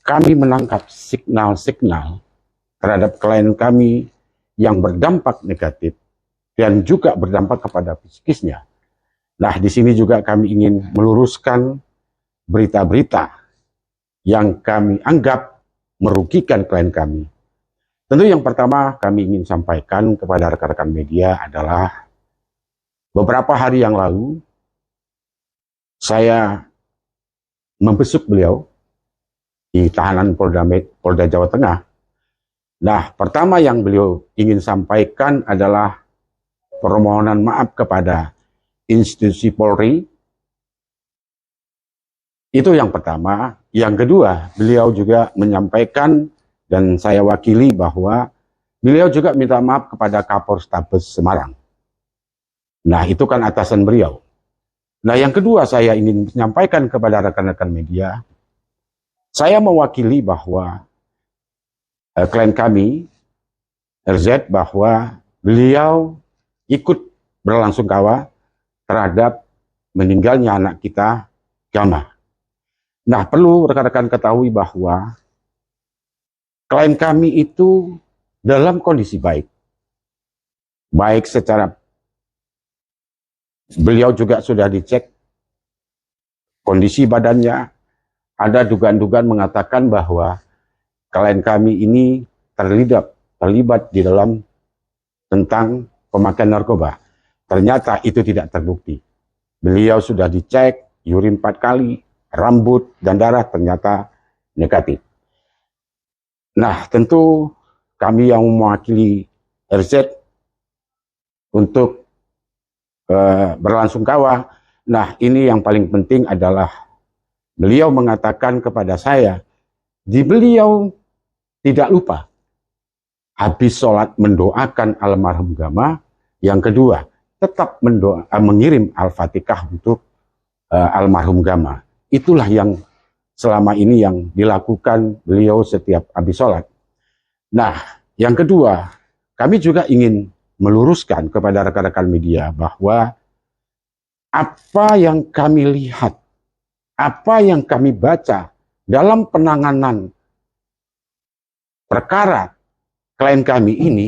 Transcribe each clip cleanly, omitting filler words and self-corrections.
kami menangkap signal-signal terhadap klien kami yang berdampak negatif dan juga berdampak kepada psikisnya. Nah, di sini juga kami ingin meluruskan berita-berita yang kami anggap merugikan klien kami. Tentu yang pertama kami ingin sampaikan kepada rekan-rekan media adalah beberapa hari yang lalu saya membesuk beliau di tahanan Polda Jawa Tengah. Nah, pertama yang beliau ingin sampaikan adalah permohonan maaf kepada institusi Polri. Itu yang pertama. Yang kedua, beliau juga menyampaikan dan saya wakili bahwa beliau juga minta maaf kepada Kapolrestabes Semarang. Nah, itu kan atasan beliau. Nah, yang kedua saya ingin menyampaikan kepada rekan-rekan media, saya mewakili bahwa klien kami, RZ, bahwa beliau ikut berlangsungkawa terhadap meninggalnya anak kita, Gama. Nah, perlu rekan-rekan ketahui bahwa klien kami itu dalam kondisi baik. Baik secara beliau juga sudah dicek kondisi badannya. Ada dugaan-dugaan mengatakan bahwa klien kami ini terlibat di dalam tentang pemakaian narkoba. Ternyata itu tidak terbukti. Beliau sudah dicek, urin 4 kali, rambut dan darah ternyata negatif. Nah, tentu kami yang mewakili RZ untuk berlangsungkawa. Nah, ini yang paling penting adalah beliau mengatakan kepada saya, beliau tidak lupa habis sholat mendoakan almarhum Gama. Yang kedua, tetap mengirim Al-Fatihah untuk almarhum Gama. Itulah yang selama ini yang dilakukan beliau setiap habis sholat. Nah, yang kedua, kami juga ingin meluruskan kepada rekan-rekan media bahwa apa yang kami lihat, apa yang kami baca dalam penanganan perkara klien kami ini,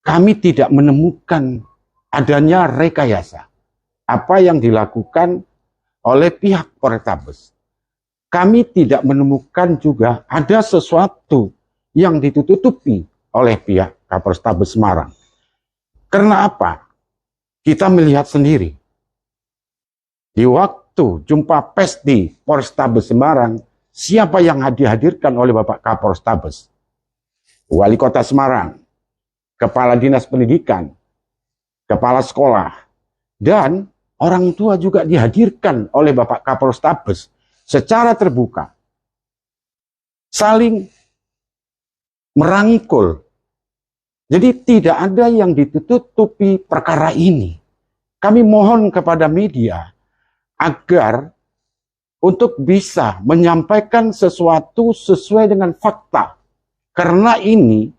kami tidak menemukan adanya rekayasa. Apa yang dilakukan oleh pihak Polrestabes. Kami tidak menemukan juga ada sesuatu yang ditutupi oleh pihak Kapolrestabes Semarang. Karena apa? Kita melihat sendiri. Di waktu jumpa pers di Polrestabes Semarang, siapa yang dihadirkan oleh Bapak Kapolrestabes? Wali Kota Semarang, Kepala Dinas Pendidikan, Kepala Sekolah, dan orang tua juga dihadirkan oleh Bapak Kapolrestabes secara terbuka. Saling merangkul. Jadi tidak ada yang ditutupi perkara ini. Kami mohon kepada media agar untuk bisa menyampaikan sesuatu sesuai dengan fakta. Karena ini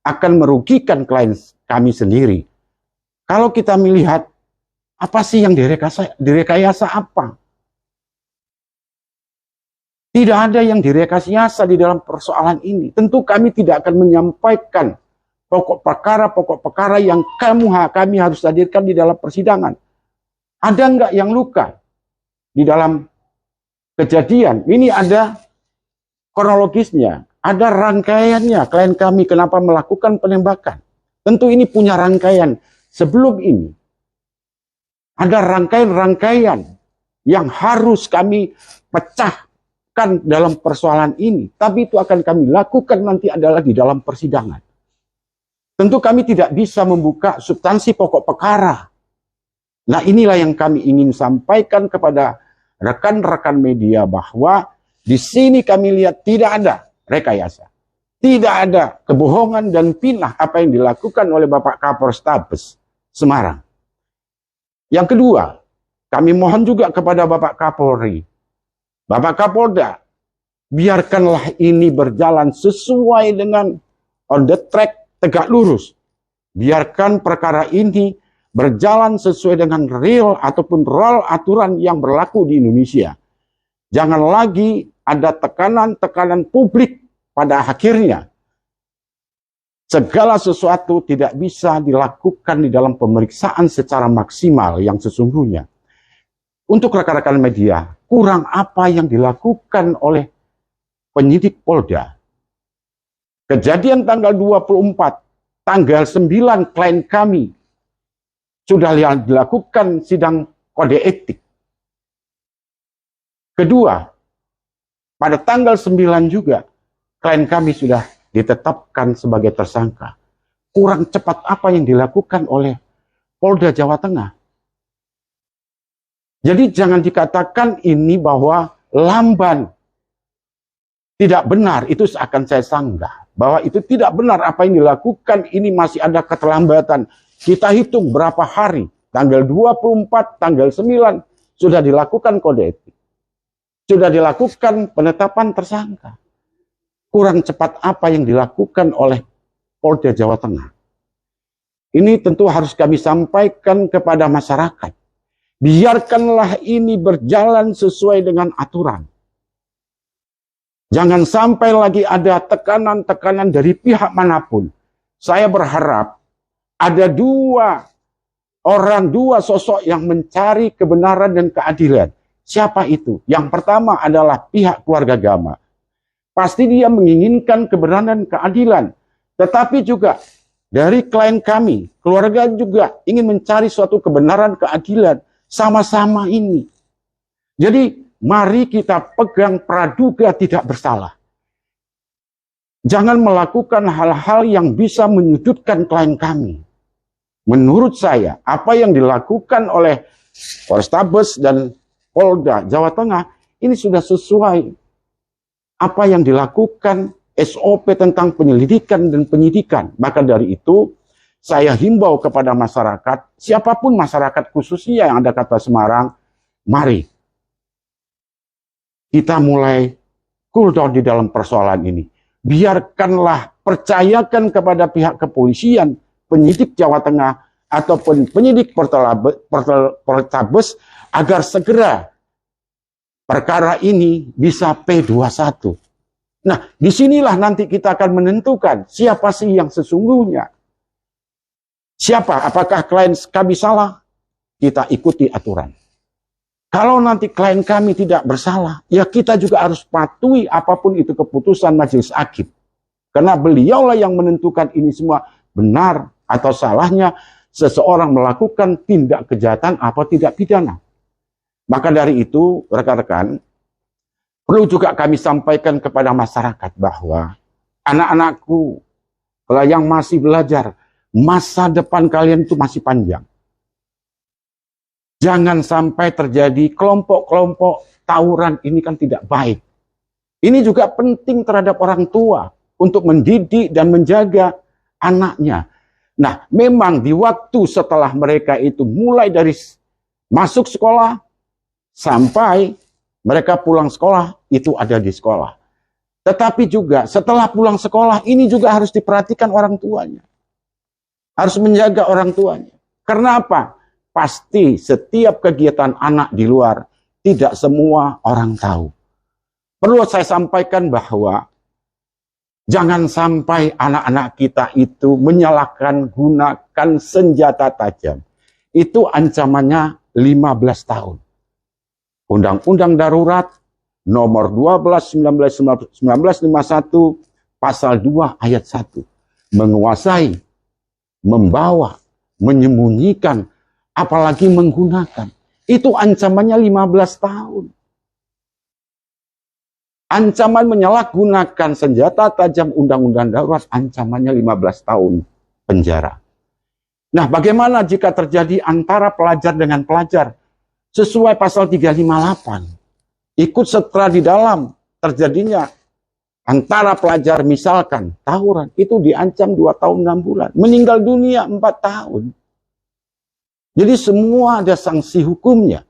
akan merugikan klien kami sendiri. Kalau kita melihat apa sih yang direkayasa apa? Tidak ada yang direkayasa di dalam persoalan ini. Tentu kami tidak akan menyampaikan pokok perkara yang kami harus hadirkan di dalam persidangan. Ada nggak yang luka di dalam kejadian? Ini ada kronologisnya, ada rangkaiannya. Klien kami kenapa melakukan penembakan? Tentu ini punya rangkaian. Sebelum ini ada rangkaian-rangkaian yang harus kami pecahkan dalam persoalan ini. Tapi itu akan kami lakukan nanti adalah di dalam persidangan. Tentu kami tidak bisa membuka substansi pokok perkara. Nah, inilah yang kami ingin sampaikan kepada rekan-rekan media bahwa di sini kami lihat tidak ada rekayasa. Tidak ada kebohongan dan pinah apa yang dilakukan oleh Bapak Kapolrestabes Semarang. Yang kedua, kami mohon juga kepada Bapak Kapolri, Bapak Kapolda, biarkanlah ini berjalan sesuai dengan on the track, tegak lurus. Biarkan perkara ini berjalan sesuai dengan real ataupun role aturan yang berlaku di Indonesia. Jangan lagi ada tekanan-tekanan publik, pada akhirnya segala sesuatu tidak bisa dilakukan di dalam pemeriksaan secara maksimal yang sesungguhnya. Untuk rekan-rekan media, kurang apa yang dilakukan oleh penyidik Polda. Kejadian tanggal 24, tanggal 9 klien kami sudah dilakukan sidang kode etik. Kedua, pada tanggal 9 juga, klien kami sudah ditetapkan sebagai tersangka. Kurang cepat apa yang dilakukan oleh Polda Jawa Tengah. Jadi jangan dikatakan ini bahwa lamban. Tidak benar, itu akan saya sanggah. Bahwa itu tidak benar apa yang dilakukan, ini masih ada keterlambatan. Kita hitung berapa hari, tanggal 24, tanggal 9, sudah dilakukan kode etik. Sudah dilakukan penetapan tersangka. Kurang cepat apa yang dilakukan oleh Polda Jawa Tengah. Ini tentu harus kami sampaikan kepada masyarakat. Biarkanlah ini berjalan sesuai dengan aturan. Jangan sampai lagi ada tekanan-tekanan dari pihak manapun. Saya berharap ada dua sosok yang mencari kebenaran dan keadilan. Siapa itu? Yang pertama adalah pihak keluarga Gama. Pasti dia menginginkan kebenaran dan keadilan. Tetapi juga dari klien kami, keluarga juga ingin mencari suatu kebenaran keadilan. Sama-sama ini. Jadi mari kita pegang praduga tidak bersalah. Jangan melakukan hal-hal yang bisa menyudutkan klien kami. Menurut saya, apa yang dilakukan oleh Polrestabes dan Polda Jawa Tengah ini sudah sesuai apa yang dilakukan SOP tentang penyelidikan dan penyidikan. Maka dari itu, saya himbau kepada masyarakat, siapapun masyarakat khususnya yang ada kata Semarang, mari kita mulai cool down di dalam persoalan ini. Biarkanlah, percayakan kepada pihak kepolisian, penyidik Jawa Tengah, ataupun penyidik Polrestabes agar segera perkara ini bisa P21. Nah, disinilah nanti kita akan menentukan siapa sih yang sesungguhnya. Siapa? Apakah klien kami salah? Kita ikuti aturan. Kalau nanti klien kami tidak bersalah, ya kita juga harus patuhi apapun itu keputusan majelis hakim. Karena beliaulah yang menentukan ini semua benar atau salahnya seseorang melakukan tindak kejahatan atau tidak pidana. Maka dari itu, rekan-rekan, perlu juga kami sampaikan kepada masyarakat bahwa anak-anakku yang masih belajar, masa depan kalian itu masih panjang. Jangan sampai terjadi kelompok-kelompok tawuran, ini kan tidak baik. Ini juga penting terhadap orang tua untuk mendidik dan menjaga anaknya. Nah, memang di waktu setelah mereka itu mulai dari masuk sekolah sampai mereka pulang sekolah, itu ada di sekolah. Tetapi juga setelah pulang sekolah, ini juga harus diperhatikan orang tuanya. Harus menjaga orang tuanya. Karena apa? Pasti setiap kegiatan anak di luar, tidak semua orang tahu. Perlu saya sampaikan bahwa jangan sampai anak-anak kita itu gunakan senjata tajam. Itu ancamannya 15 tahun. Undang-Undang Darurat nomor 12 1951 pasal 2 ayat 1. Menguasai, membawa, menyembunyikan, apalagi menggunakan. Itu ancamannya 15 tahun. Ancaman menyalahgunakan senjata tajam Undang-Undang Darurat, ancamannya 15 tahun penjara. Nah, bagaimana jika terjadi antara pelajar dengan pelajar? Sesuai pasal 358. Ikut serta di dalam terjadinya antara pelajar misalkan tawuran, itu diancam 2 tahun 6 bulan. Meninggal dunia 4 tahun. Jadi semua ada sanksi hukumnya.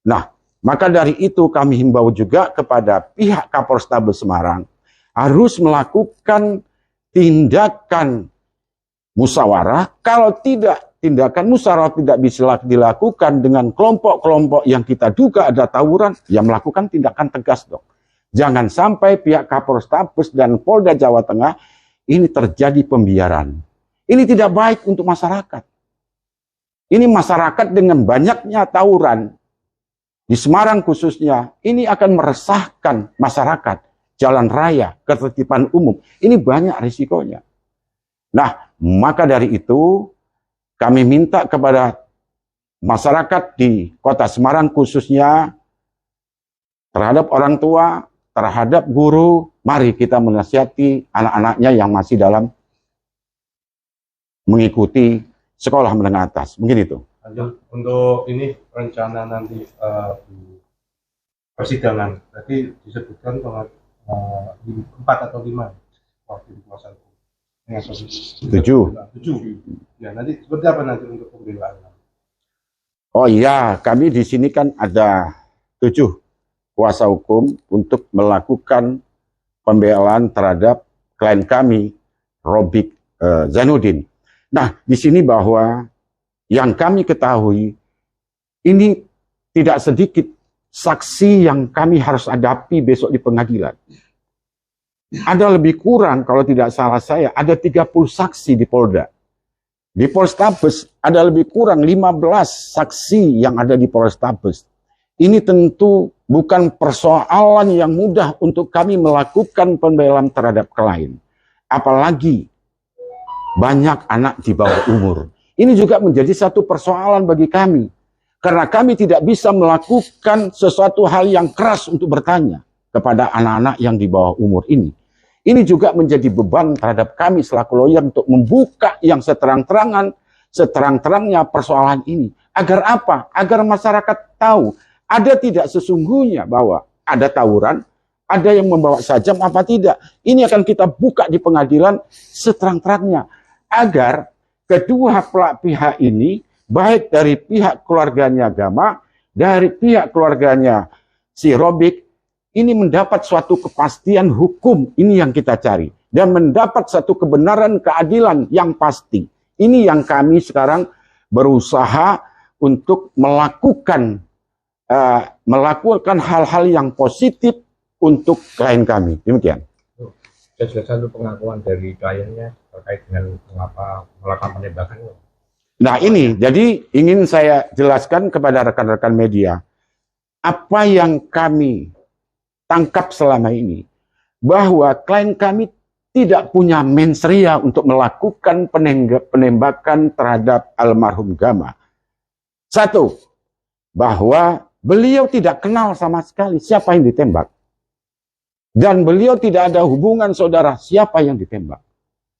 Nah, maka dari itu kami himbau juga kepada pihak Kapolrestabes Semarang harus melakukan tindakan musyawarah. Kalau tidak, tindakan musyawarah tidak bisa dilakukan dengan kelompok-kelompok yang kita duga ada tawuran, ya melakukan tindakan tegas dong. Jangan sampai pihak Kapolrestabes dan Polda Jawa Tengah ini terjadi pembiaran. Ini tidak baik untuk masyarakat. Ini masyarakat dengan banyaknya tawuran di Semarang khususnya, ini akan meresahkan masyarakat, jalan raya, ketertiban umum. Ini banyak risikonya. Nah, maka dari itu kami minta kepada masyarakat di Kota Semarang khususnya, terhadap orang tua, terhadap guru, mari kita menasihati anak-anaknya yang masih dalam mengikuti sekolah menengah atas. Mungkin itu. Lanjut untuk ini rencana nanti persidangan. Tadi disebutkan bahwa 4 atau 5 waktu di kuasa hukum. 7. Ya, nanti seperti apa nanti untuk pembelaan? Oh iya, kami di sini kan ada 7 kuasa hukum untuk melakukan pembelaan terhadap klien kami, Robik Zainuddin. Nah, di sini bahwa yang kami ketahui, ini tidak sedikit saksi yang kami harus hadapi besok di pengadilan. Ada lebih kurang, kalau tidak salah saya, ada 30 saksi di Polda. Di Polrestabes ada lebih kurang 15 saksi yang ada di Polrestabes. Ini tentu bukan persoalan yang mudah untuk kami melakukan pembelaan terhadap klien. Apalagi banyak anak di bawah umur. Ini juga menjadi satu persoalan bagi kami. Karena kami tidak bisa melakukan sesuatu hal yang keras untuk bertanya kepada anak-anak yang di bawah umur ini. Ini juga menjadi beban terhadap kami selaku lawyer untuk membuka yang seterang-terangnya persoalan ini. Agar apa? Agar masyarakat tahu ada tidak sesungguhnya bahwa ada tawuran, ada yang membawa sajam apa tidak. Ini akan kita buka di pengadilan seterang-terangnya. Agar kedua pihak ini, baik dari pihak keluarganya Gama, dari pihak keluarganya si Robik, ini mendapat suatu kepastian hukum, ini yang kita cari. Dan mendapat satu kebenaran keadilan yang pasti. Ini yang kami sekarang berusaha untuk melakukan hal-hal yang positif untuk klien kami. Demikian. Sudah satu pengakuan dari kliennya terkait dengan mengapa melakukan penembakan. Nah ini, jadi ingin saya jelaskan kepada rekan-rekan media, apa yang kami tangkap selama ini, bahwa klien kami tidak punya mens rea untuk melakukan penembakan terhadap almarhum Gama. Satu, bahwa beliau tidak kenal sama sekali siapa yang ditembak. Dan beliau tidak ada hubungan saudara siapa yang ditembak.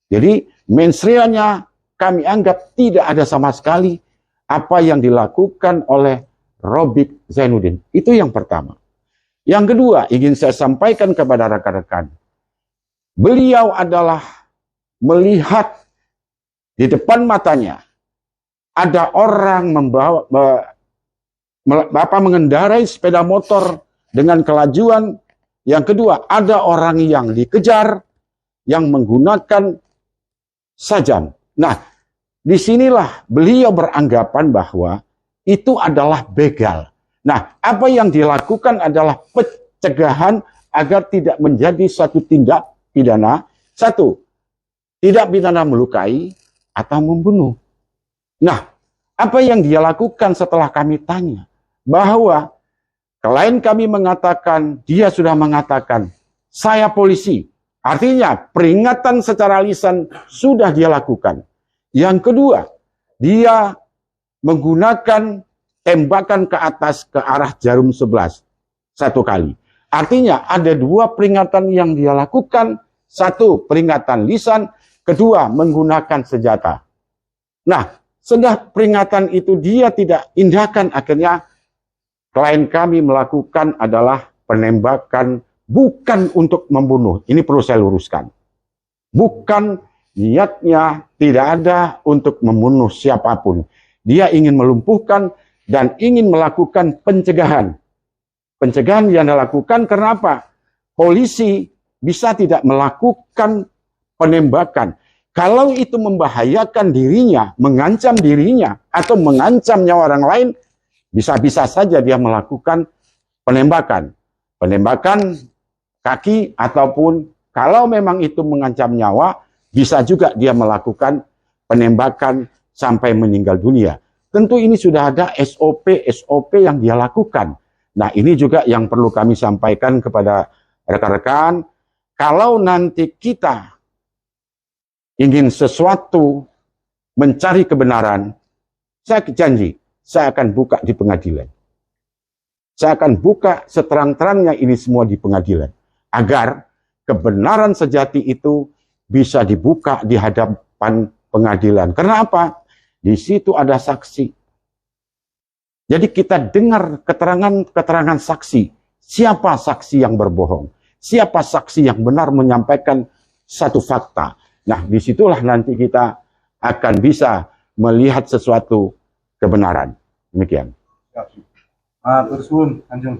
Jadi mens rea-nya kami anggap tidak ada sama sekali apa yang dilakukan oleh Robik Zainuddin. Itu yang pertama. Yang kedua, ingin saya sampaikan kepada rekan-rekan. Beliau adalah melihat di depan matanya ada orang mengendarai sepeda motor dengan kelajuan. Yang kedua, ada orang yang dikejar yang menggunakan sajam. Nah, disinilah beliau beranggapan bahwa itu adalah begal. Nah, apa yang dilakukan adalah pencegahan agar tidak menjadi suatu tindak pidana. Satu, tidak pidana melukai atau membunuh. Nah, apa yang dia lakukan setelah kami tanya? Bahwa klien kami mengatakan, dia sudah mengatakan, saya polisi. Artinya peringatan secara lisan sudah dia lakukan. Yang kedua, dia menggunakan tembakan ke atas ke arah jarum 11 1 kali. Artinya ada 2 peringatan yang dia lakukan. 1 peringatan lisan, kedua menggunakan senjata. Nah, setelah peringatan itu dia tidak indahkan, akhirnya klien kami melakukan adalah penembakan bukan untuk membunuh. Ini perlu saya luruskan. Bukan, niatnya tidak ada untuk membunuh siapapun. Dia ingin melumpuhkan dan ingin melakukan pencegahan. Pencegahan yang dilakukan karena apa? Polisi bisa tidak melakukan penembakan. Kalau itu membahayakan dirinya, mengancam dirinya, atau mengancam nyawa orang lain, bisa-bisa saja dia melakukan penembakan. Penembakan kaki, ataupun kalau memang itu mengancam nyawa, bisa juga dia melakukan penembakan sampai meninggal dunia. Tentu ini sudah ada SOP yang dia lakukan. Nah, ini juga yang perlu kami sampaikan kepada rekan-rekan. Kalau nanti kita ingin sesuatu, mencari kebenaran, saya janji, saya akan buka di pengadilan. Saya akan buka seterang-terangnya ini semua di pengadilan. Agar kebenaran sejati itu bisa dibuka di hadapan pengadilan. Karena apa? Di situ ada saksi. Jadi kita dengar keterangan saksi. Siapa saksi yang berbohong? Siapa saksi yang benar menyampaikan satu fakta? Nah, disitulah nanti kita akan bisa melihat sesuatu kebenaran. Demikian. Terus Kanjeng.